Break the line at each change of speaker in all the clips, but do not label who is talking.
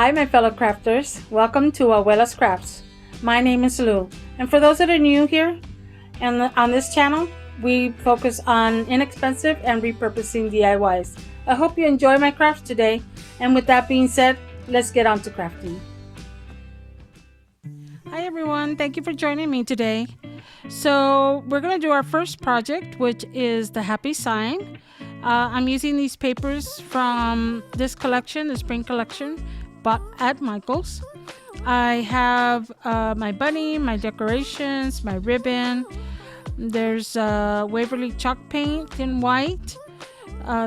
Hi, my fellow crafters. Welcome to Abuelas Crafts. My name is Lou, and for those that are new here and on this channel, we focus on inexpensive and repurposing DIYs. I hope you enjoy my crafts today, and with that being said, let's get on to crafting. Hi everyone, thank you for joining me today. So we're going to do our first project, which is the happy sign. I'm using these papers from this collection, the spring collection, bought at Michael's. I have my bunny, my decorations, my ribbon. There's Waverly chalk paint in white.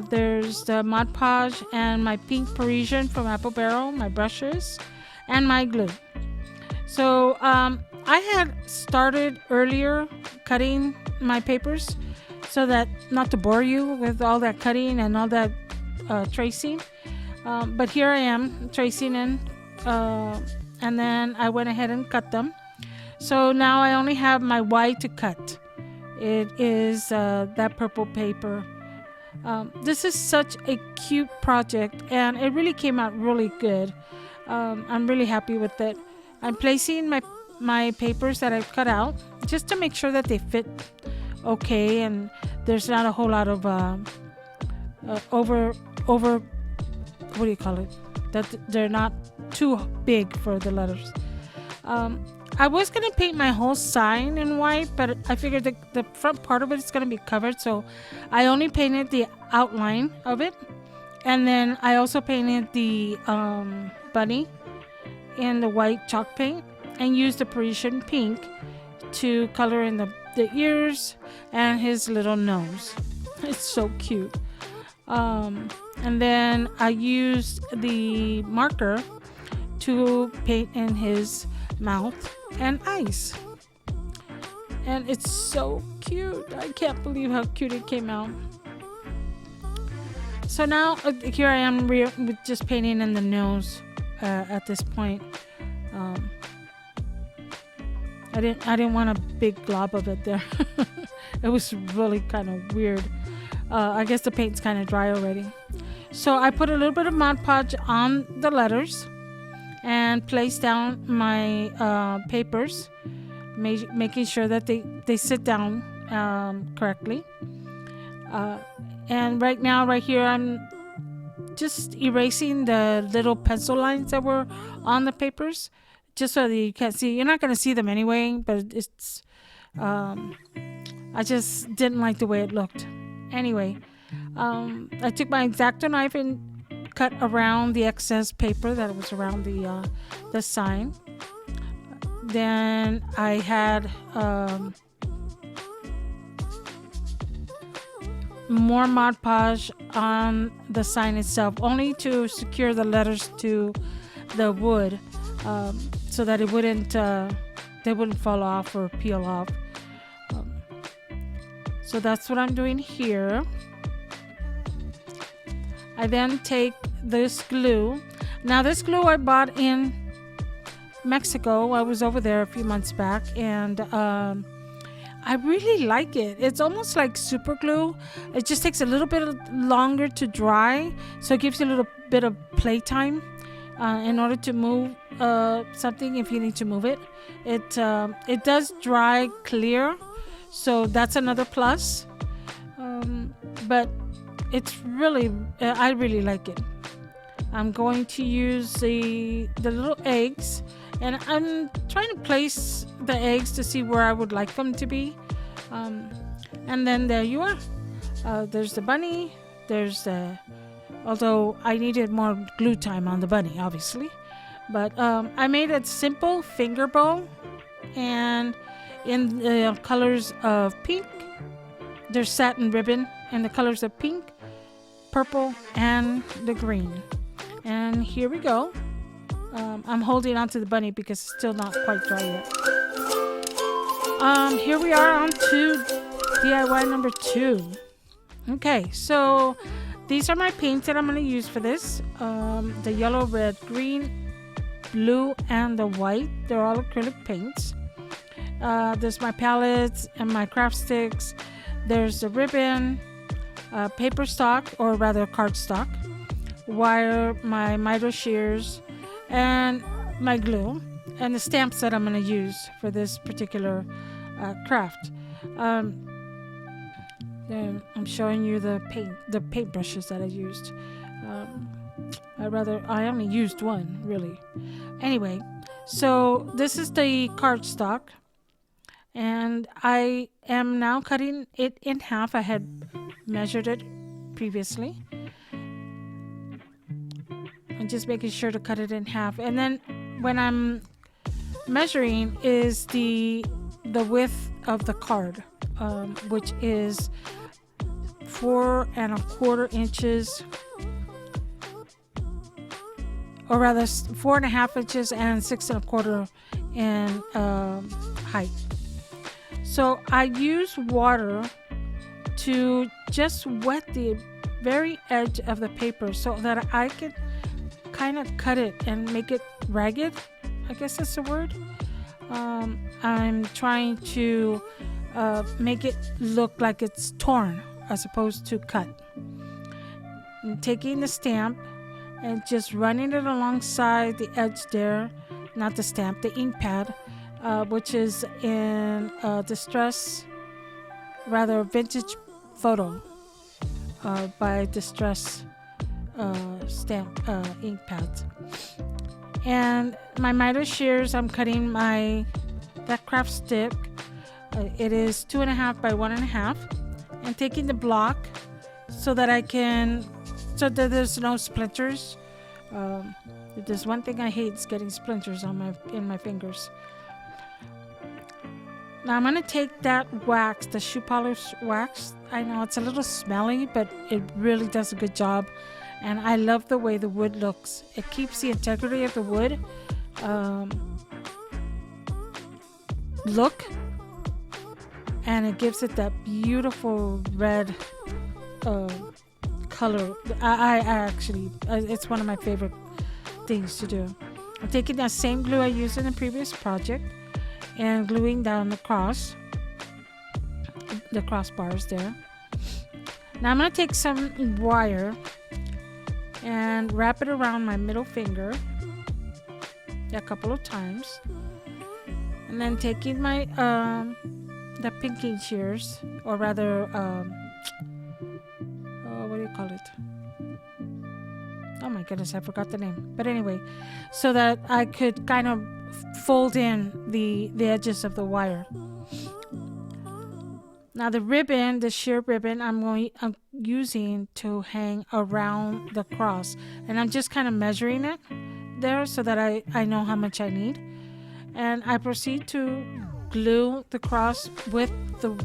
There's the Mod Podge and my pink Parisian from Apple Barrel, my brushes, and my glue. So I had started earlier cutting my papers so that not to bore you with all that cutting and all that tracing. But here I am tracing in, and then I went ahead and cut them. So now I only have my white to cut. It is that purple paper. This is such a cute project, and it really came out really good. I'm really happy with it. I'm placing my papers that I've cut out just to make sure that they fit okay, and there's not a whole lot of over what do you call it, that they're not too big for the letters. I was gonna paint my whole sign in white, but I figured the front part of it is gonna be covered, so I only painted the outline of it, and then I also painted the bunny in the white chalk paint and used the Parisian pink to color in the ears and his little nose. It's so cute. And then I used the marker to paint in his mouth and eyes. And it's so cute. I can't believe how cute it came out. So now here I am with just painting in the nose at this point. I didn't want a big glob of it there. It was really kind of weird. I guess the paint's kind of dry already. So I put a little bit of Mod Podge on the letters and placed down my papers, making sure that they sit down correctly. And right now, right here, I'm just erasing the little pencil lines that were on the papers, just so that you can't see. You're not going to see them anyway, but it's I just didn't like the way it looked. Anyway, I took my X-Acto knife and cut around the excess paper that was around the sign. Then I had more Mod Podge on the sign itself, only to secure the letters to the wood, so that it wouldn't they wouldn't fall off or peel off. So that's what I'm doing here. I then take this glue. Now this glue I bought in Mexico. I was over there a few months back, and I really like it. It's almost like super glue. It just takes a little bit longer to dry, so it gives you a little bit of playtime in order to move something if you need to move it. It does dry clear, so that's another plus. But it's really, I really like it. I'm going to use the little eggs, and I'm trying to place the eggs to see where I would like them to be. And then there you are. There's the bunny. Although I needed more glue time on the bunny, obviously. But I made a simple finger bow, and in the colors of pink. There's satin ribbon in the colors of pink, purple, and the green. And here we go. I'm holding on to the bunny because it's still not quite dry yet. Here we are on to DIY number 2. Okay, so these are my paints that I'm going to use for this. The yellow, red, green, blue, and the white. They're all acrylic paints. There's my palettes and my craft sticks. There's the ribbon, paper stock, or rather cardstock, wire, my miter shears, and my glue and the stamps that I'm going to use for this particular craft. Um, I'm showing you the paint brushes that I used. Um, I only used one really. Anyway, so this is the cardstock, and I am now cutting it in half. I had measured it previously. I'm just making sure to cut it in half, and then when I'm measuring is the width of the card, which is 4.25 inches, or rather 4.5 inches and 6.25 in height. So I use water to just wet the very edge of the paper so that I can kind of cut it and make it ragged. I guess that's the word. I'm trying to make it look like it's torn as opposed to cut. I'm taking the stamp and just running it alongside the edge there, not the stamp, the ink pad, which is in vintage photo by Distress stamp ink pads. And my miter shears, I'm cutting that craft stick. It is 2.5 by 1.5, and taking the block so that there's no splinters. If there's one thing I hate, it's getting splinters in my fingers. Now I'm gonna take that wax, the shoe polish wax. I know it's a little smelly, but it really does a good job. And I love the way the wood looks. It keeps the integrity of the wood look, and it gives it that beautiful red color. I actually, it's one of my favorite things to do. I'm taking that same glue I used in the previous project and gluing down the crossbars there. Now I'm going to take some wire and wrap it around my middle finger a couple of times, and then taking my the pinking shears, or rather what do you call it? Oh my goodness, I forgot the name. But anyway, so that I could kind of fold in the edges of the wire. Now the sheer ribbon, I'm using to hang around the cross, and I'm just kind of measuring it there so that I know how much I need, and I proceed to glue the cross with the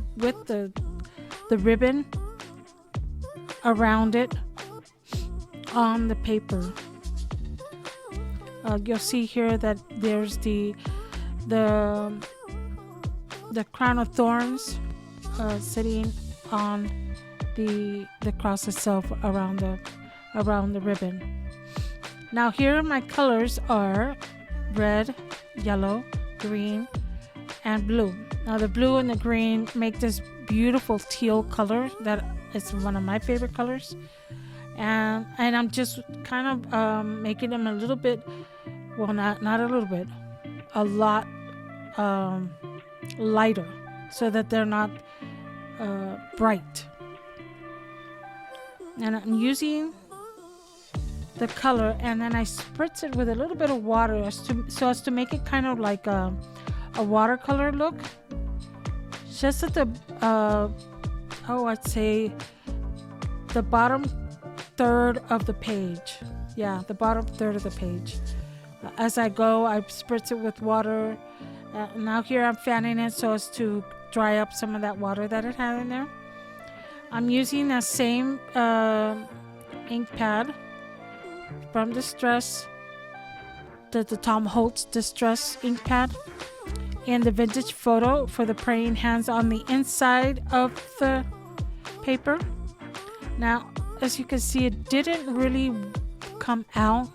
ribbon around it on the paper. You'll see here that there's the crown of thorns sitting on the cross itself around the ribbon. Now here my colors are red, yellow, green, and blue. Now the blue and the green make this beautiful teal color that is one of my favorite colors, and I'm just kind of making them a little bit, well, not a little bit, a lot lighter, so that they're not bright. And I'm using the color, and then I spritz it with a little bit of water so as to make it kind of like a watercolor look, just at the I'd say the bottom third of the page. Yeah, the bottom third of the page. As I go, I spritz it with water. Now here I'm fanning it so as to dry up some of that water that it had in there. I'm using that same ink pad from Distress, the Tom Holtz Distress ink pad, in the vintage photo for the praying hands on the inside of the paper. Now, as you can see, it didn't really come out,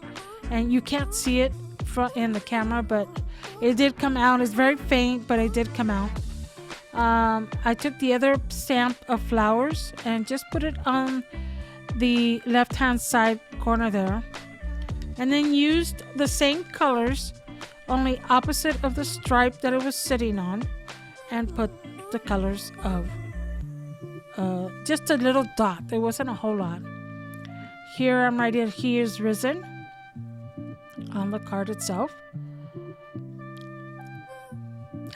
and you can't see it in the camera, but it did come out. It's very faint, but it did come out. I took the other stamp of flowers and just put it on the left-hand side corner there, and then used the same colors, only opposite of the stripe that it was sitting on, and put the colors of just a little dot. There wasn't a whole lot. Here I'm writing, "He is risen" on the card itself.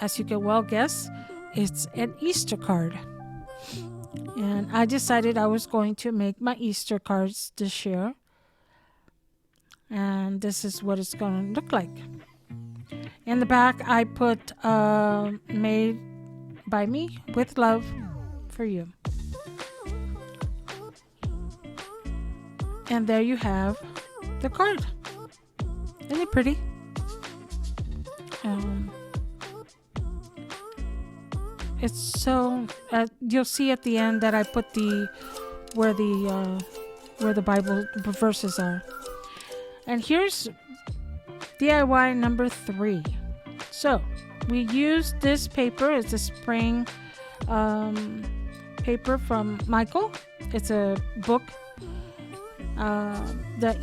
As you can well guess, it's an Easter card. And I decided I was going to make my Easter cards this year. And this is what it's going to look like. In the back, I put "Made by me with love for you." And there you have the card. Isn't it pretty? It's so you'll see at the end that I put where the Bible verses are. And here's DIY number 3. So we used this paper. It's a spring paper from Michael. It's a book. The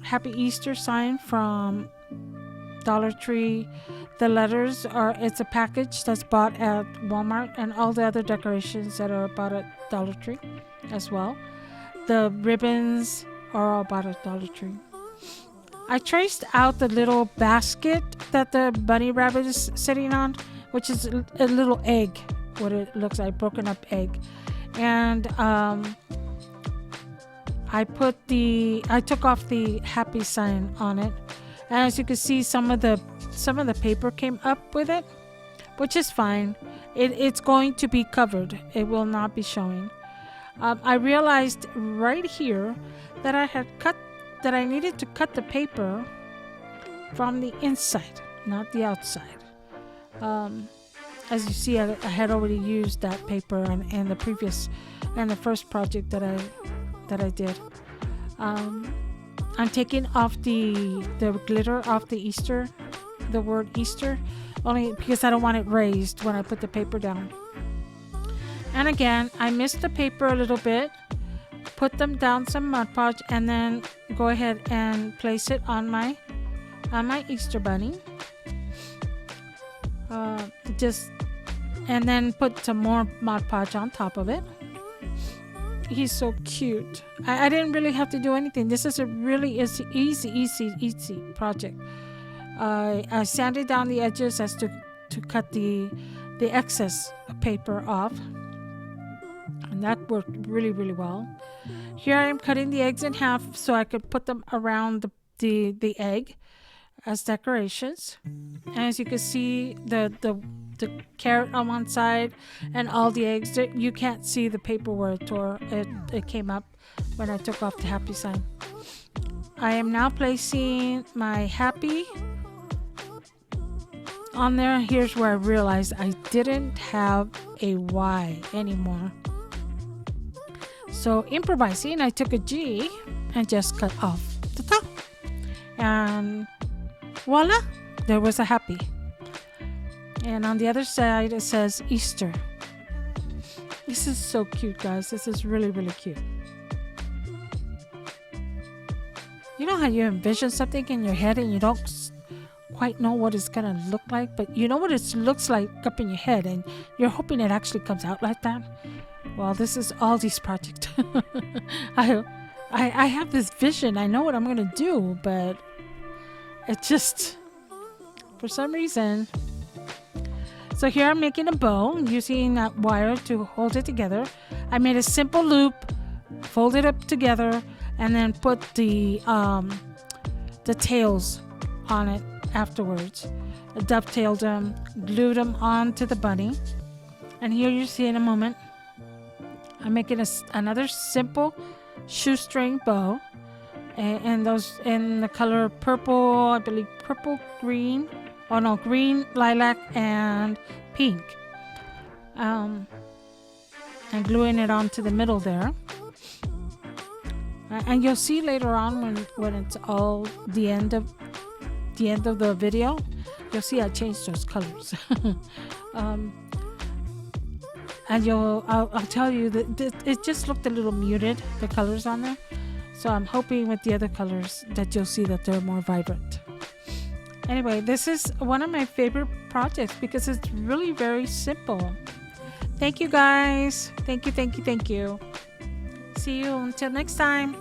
Happy Easter sign from Dollar Tree. The letters it's a package that's bought at Walmart, and all the other decorations that are bought at Dollar Tree as well. The ribbons are all bought at Dollar Tree. I traced out the little basket that the bunny rabbit is sitting on, which is a little egg, what it looks like, broken up egg. And I took off the happy sign on it. And as you can see, some of the paper came up with it, which is fine. It's going to be covered. It will not be showing. I realized right here that I needed to cut the paper from the inside, not the outside. As you see, I had already used that paper in the first project that I did. I'm taking off the glitter off the word Easter, only because I don't want it raised when I put the paper down. And again, I missed the paper a little bit, put them down some Mod Podge, and then go ahead and place it on my Easter bunny. And then put some more Mod Podge on top of it. He's so cute. I didn't really have to do anything. This is a really easy project. I sanded down the edges as to cut the excess paper off, and that worked really, really well. Here I am cutting the eggs in half so I could put them around the egg as decorations. And as you can see, the carrot on one side and all the eggs, you can't see the paper where it came up when I took off the happy sign. I am now placing my happy on there. Here's where I realized I didn't have a Y anymore. So improvising, I took a G and just cut off the top. And voila, there was a happy. And on the other side, it says Easter. This is so cute, guys. This is really, really cute. You know how you envision something in your head and you don't quite know what it's going to look like, but you know what it looks like up in your head, and you're hoping it actually comes out like that? Well, this is Aldi's project. I have this vision. I know what I'm going to do, but it just, for some reason. So here I'm making a bow using that wire to hold it together. I made a simple loop, fold it up together, and then put the tails on it afterwards. I dovetailed them, glued them onto the bunny. And here you see in a moment, I'm making another simple shoestring bow, and those in the color purple, I believe purple, green. Oh no, green, lilac, and pink. And gluing it onto the middle there. And you'll see later on when it's all the end of the video, you'll see I changed those colors. And I'll tell you that it just looked a little muted, the colors on there. So I'm hoping with the other colors that you'll see that they're more vibrant. Anyway, this is one of my favorite projects because it's really very simple. Thank you guys. Thank you, thank you, thank you. See you until next time.